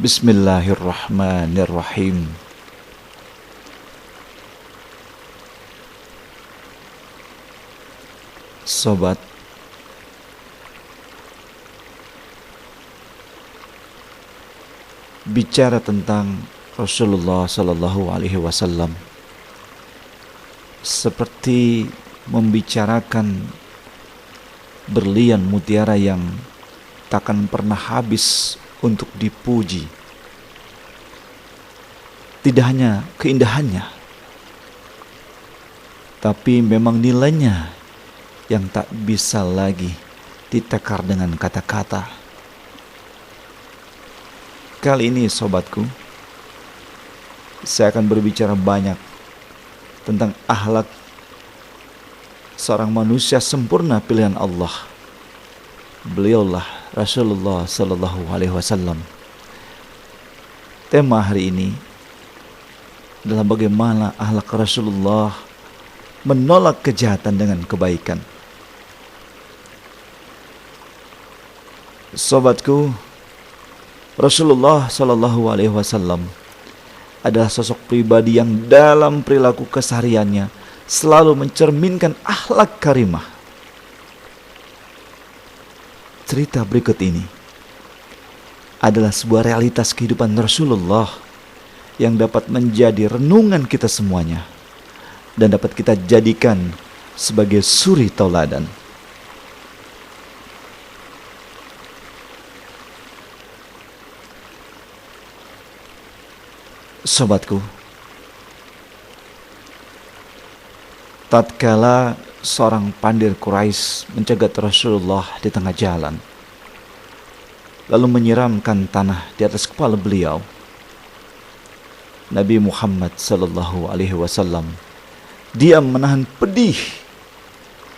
Bismillahirrahmanirrahim. Sobat, bicara tentang Rasulullah Sallallahu Alaihi Wasallam seperti membicarakan berlian mutiara yang takkan pernah habis untuk dipuji. Tidak hanya keindahannya, tapi memang nilainya yang tak bisa lagi ditakar dengan kata-kata. Kali ini sobatku, saya akan berbicara banyak tentang akhlak seorang manusia sempurna pilihan Allah. Beliaulah Rasulullah Sallallahu Alaihi Wasallam. Tema hari ini adalah bagaimana akhlak Rasulullah menolak kejahatan dengan kebaikan. Sobatku, Rasulullah Sallallahu Alaihi Wasallam adalah sosok pribadi yang dalam perilaku kesehariannya selalu mencerminkan akhlak karimah. Cerita berikut ini adalah sebuah realitas kehidupan Rasulullah yang dapat menjadi renungan kita semuanya dan dapat kita jadikan sebagai suri tauladan. Sobatku, tatkala seorang pandir Quraisy mencegat Rasulullah di tengah jalan, lalu menyiramkan tanah di atas kepala beliau, Nabi Muhammad Sallallahu Alaihi Wasallam diam menahan pedih,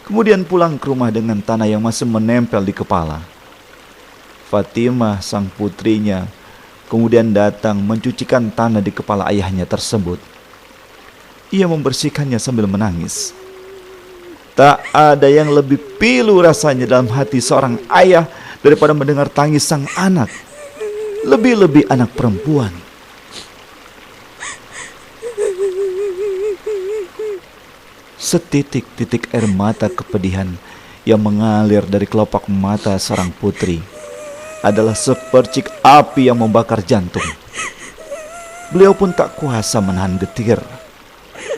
kemudian pulang ke rumah dengan tanah yang masih menempel di kepala. Fatimah sang putrinya kemudian datang mencucikan tanah di kepala ayahnya tersebut. Ia membersihkannya sambil menangis. Tak ada yang lebih pilu rasanya dalam hati seorang ayah daripada mendengar tangis sang anak, lebih-lebih anak perempuan. Setitik-titik air mata kepedihan yang mengalir dari kelopak mata seorang putri adalah sepercik api yang membakar jantung. Beliau pun tak kuasa menahan getir,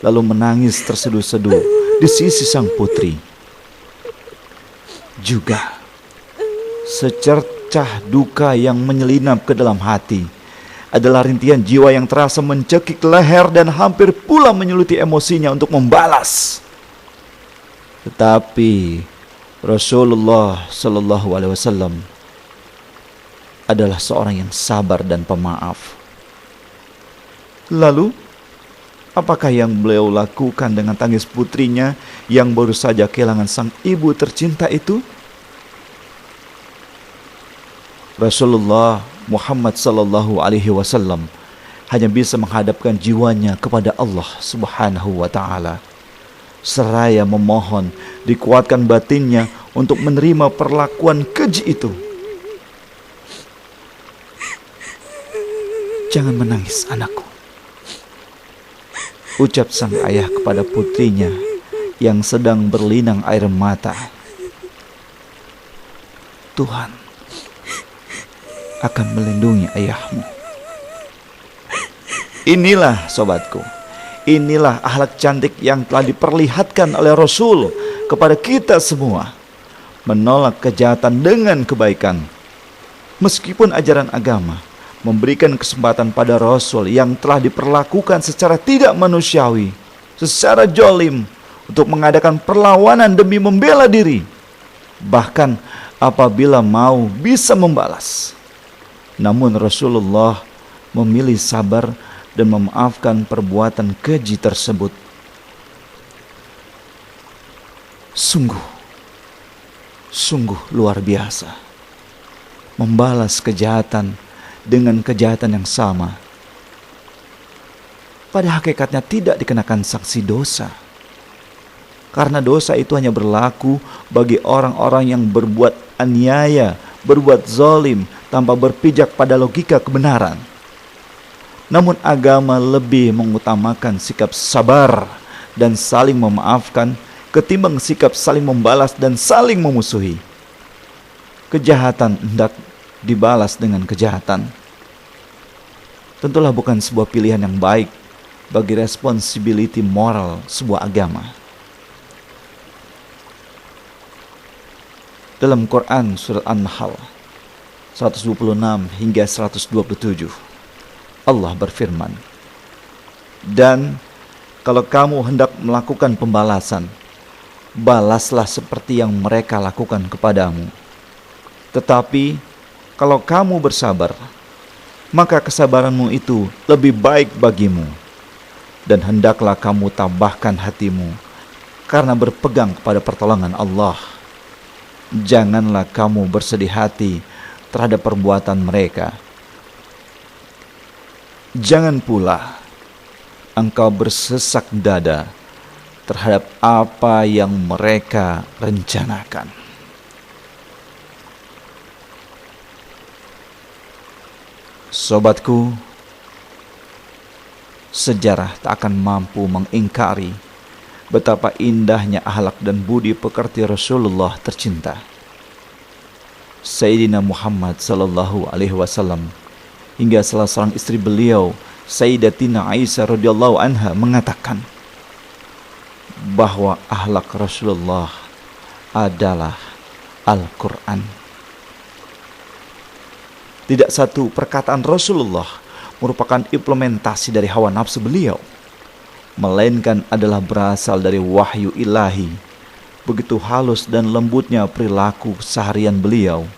lalu menangis terseduh-seduh di sisi sang putri. Juga secercah duka yang menyelinap ke dalam hati adalah rintihan jiwa yang terasa mencekik leher dan hampir pula menyuluti emosinya untuk membalas. Tetapi Rasulullah Sallallahu Alaihi Wasallam adalah seorang yang sabar dan pemaaf. Lalu, apakah yang beliau lakukan dengan tangis putrinya yang baru saja kehilangan sang ibu tercinta itu? Rasulullah Muhammad Sallallahu Alaihi Wasallam hanya bisa menghadapkan jiwanya kepada Allah Subhanahu wa Ta'ala, seraya memohon dikuatkan batinnya untuk menerima perlakuan keji itu. Jangan menangis, anakku, ucap sang ayah kepada putrinya yang sedang berlinang air mata. Tuhan akan melindungi ayahmu. Inilah sobatku, inilah akhlak cantik yang telah diperlihatkan oleh Rasul kepada kita semua. Menolak kejahatan dengan kebaikan. Meskipun ajaran agama memberikan kesempatan pada Rasul yang telah diperlakukan secara tidak manusiawi, secara jolim, untuk mengadakan perlawanan demi membela diri, bahkan apabila mau bisa membalas. Namun Rasulullah memilih sabar dan memaafkan perbuatan keji tersebut. Sungguh luar biasa. Membalas kejahatan dengan kejahatan yang sama, pada hakikatnya tidak dikenakan sanksi dosa. Karena dosa itu hanya berlaku bagi orang-orang yang berbuat aniaya, berbuat zalim, tanpa berpijak pada logika kebenaran. Namun agama lebih mengutamakan sikap sabar dan saling memaafkan ketimbang sikap saling membalas dan saling memusuhi. Kejahatan hendak dibalas dengan kejahatan. Tentulah bukan sebuah pilihan yang baik bagi responsibility moral sebuah agama. Dalam Quran surat An-Nahl 126 hingga 127, Allah berfirman, "Dan kalau kamu hendak melakukan pembalasan, balaslah seperti yang mereka lakukan kepadamu. Tetapi kalau kamu bersabar, maka kesabaranmu itu lebih baik bagimu. Dan hendaklah kamu tabahkan hatimu karena berpegang kepada pertolongan Allah. Janganlah kamu bersedih hati terhadap perbuatan mereka. Jangan pula engkau bersesak dada terhadap apa yang mereka rencanakan." Sobatku, sejarah tak akan mampu mengingkari betapa indahnya akhlak dan budi pekerti Rasulullah tercinta. Sayyidina Muhammad sallallahu alaihi wasallam hingga salah seorang istri beliau, Sayyidatina Aisyah radhiyallahu anha, mengatakan bahwa akhlak Rasulullah adalah Al-Quran. Tidak satu perkataan Rasulullah merupakan implementasi dari hawa nafsu beliau, melainkan adalah berasal dari wahyu ilahi. Begitu halus dan lembutnya perilaku seharian beliau.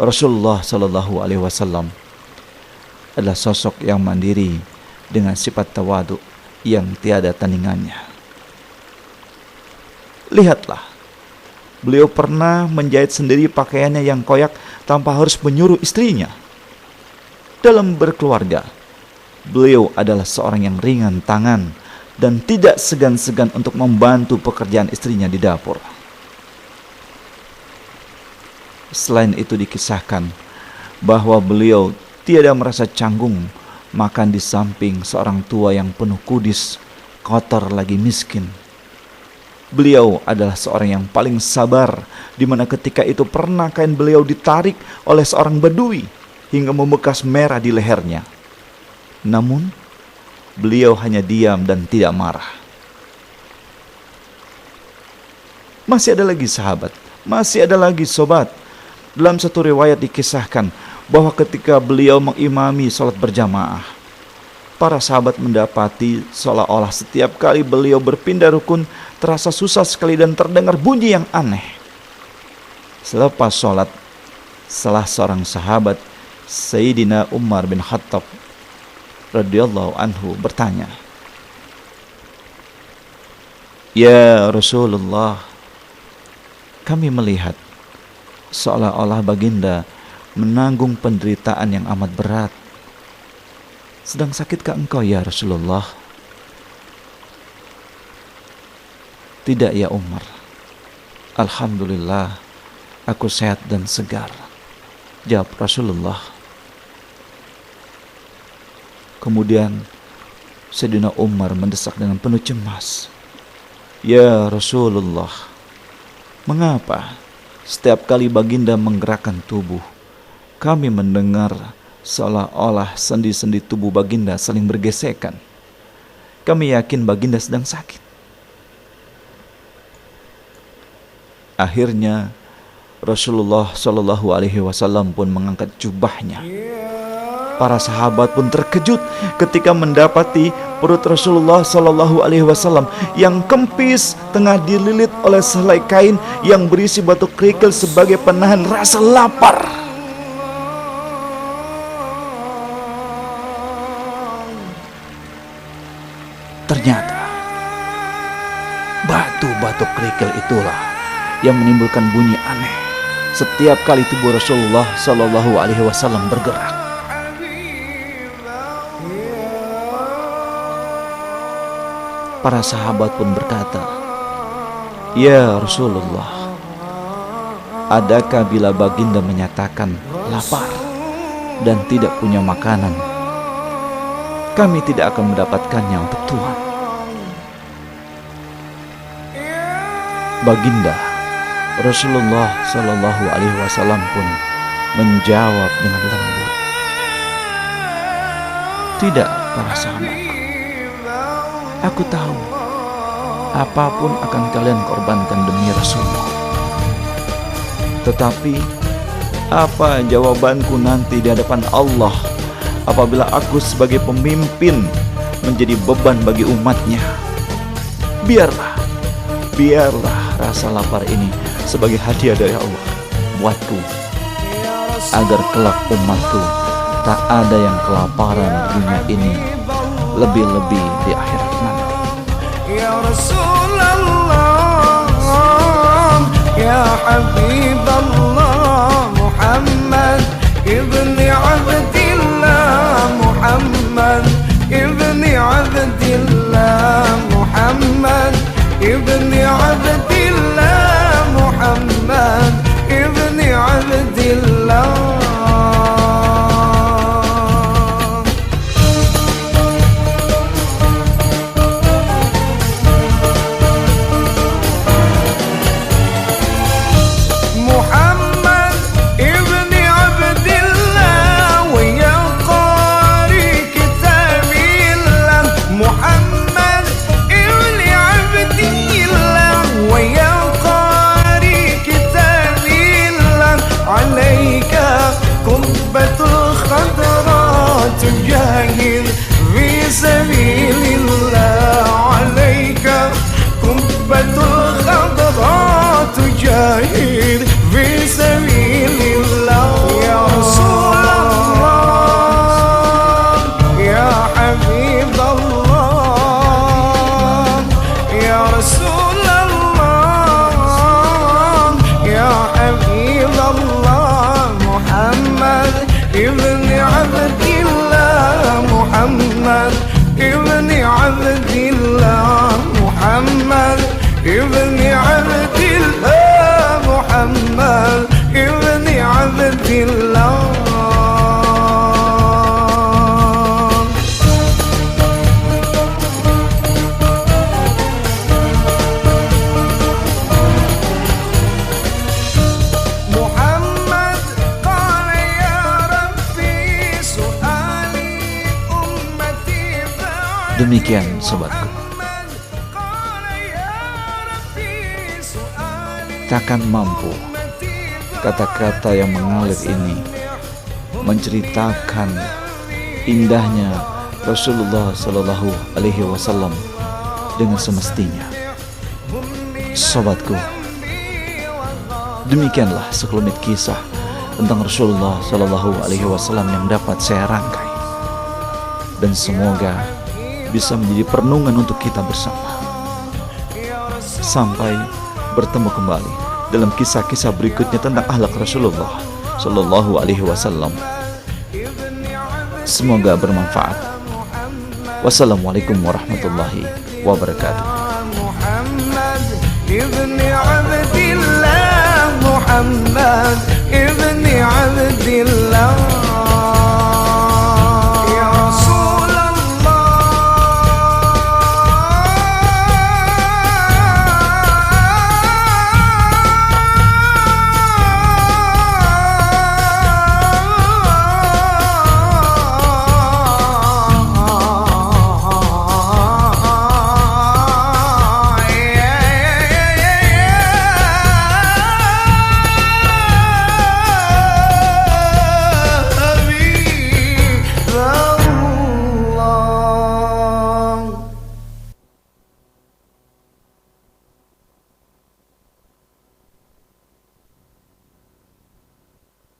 Rasulullah Shallallahu Alaihi Wasallam adalah sosok yang mandiri dengan sifat tawadu yang tiada tandingannya. Lihatlah, beliau pernah menjahit sendiri pakaiannya yang koyak tanpa harus menyuruh istrinya. Dalam berkeluarga, beliau adalah seorang yang ringan tangan dan tidak segan-segan untuk membantu pekerjaan istrinya di dapur. Selain itu dikisahkan bahwa beliau tiada merasa canggung makan di samping seorang tua yang penuh kudis, kotor lagi miskin. Beliau adalah seorang yang paling sabar, di mana ketika itu pernah kain beliau ditarik oleh seorang badui hingga membekas merah di lehernya. Namun beliau hanya diam dan tidak marah. Masih ada lagi sahabat, masih ada lagi sobat. Dalam satu riwayat dikisahkan bahwa ketika beliau mengimami sholat berjamaah, para sahabat mendapati seolah-olah setiap kali beliau berpindah rukun terasa susah sekali dan terdengar bunyi yang aneh. Selepas sholat, salah seorang sahabat, Sayyidina Umar bin Khattab radhiyallahu anhu, bertanya, "Ya Rasulullah, kami melihat seolah-olah baginda menanggung penderitaan yang amat berat. Sedang sakitkah engkau ya Rasulullah?" "Tidak ya Umar, alhamdulillah aku sehat dan segar," jawab Rasulullah. Kemudian Sayyidina Umar mendesak dengan penuh cemas, "Ya Rasulullah, mengapa setiap kali baginda menggerakkan tubuh, kami mendengar seolah-olah sendi-sendi tubuh baginda saling bergesekan? Kami yakin baginda sedang sakit." Akhirnya Rasulullah Shallallahu Alaihi Wasallam pun mengangkat jubahnya. Para sahabat pun terkejut ketika mendapati perut Rasulullah Shallallahu Alaihi Wasallam yang kempis tengah dililit oleh sehelai kain yang berisi batu kerikil sebagai penahan rasa lapar. Ternyata batu-batu kerikil itulah yang menimbulkan bunyi aneh setiap kali tubuh Rasulullah Shallallahu Alaihi Wasallam bergerak. Para sahabat pun berkata, "Ya Rasulullah, Adakah bila baginda menyatakan lapar dan tidak punya makanan, kami tidak akan mendapatkannya untuk Tuhan? Baginda Rasulullah Shallallahu Alaihi Wasallam pun menjawab dengan lembut, tidak para sahabatku, aku tahu apapun akan kalian korbankan demi Rasulullah. Tetapi apa jawabanku nanti di hadapan Allah apabila aku sebagai pemimpin menjadi beban bagi umatnya? Biarlah rasa lapar ini sebagai hadiah dari Allah buatku, agar kelak umatku tak ada yang kelaparan di dunia ini, lebih-lebih di akhirat nanti. Ya Rasulullah, ya Habiballah, Muhammad ibni Abdillah, Muhammad ibni Abdillah, Muhammad ibni Abdillah, Muhammad ibni Abdillah. تجاهد في سبيل الله، عليك قبة الخضراء تجاهد في سبيل الله. يا رسول الله، يا حبيب الله، يا رسول الله، يا حبيب الله، محمد ابن عبد محمد ابن عبد الله، محمد ابن عبد الله، محمد ابن عبد الله. Demikian sobatku, takkan mampu kata-kata yang mengalir ini menceritakan indahnya Rasulullah Shallallahu Alaihi Wasallam dengan semestinya. Sobatku, demikianlah sekelumit kisah tentang Rasulullah Shallallahu Alaihi Wasallam yang dapat saya rangkai, dan semoga bisa menjadi perenungan untuk kita bersama. Sampai bertemu kembali dalam kisah-kisah berikutnya tentang akhlak Rasulullah Shallallahu Alaihi Wasallam. Semoga bermanfaat. Wassalamualaikum warahmatullahi wabarakatuh. Muhammad ibni Abdillah, Muhammad ibni Abdillah.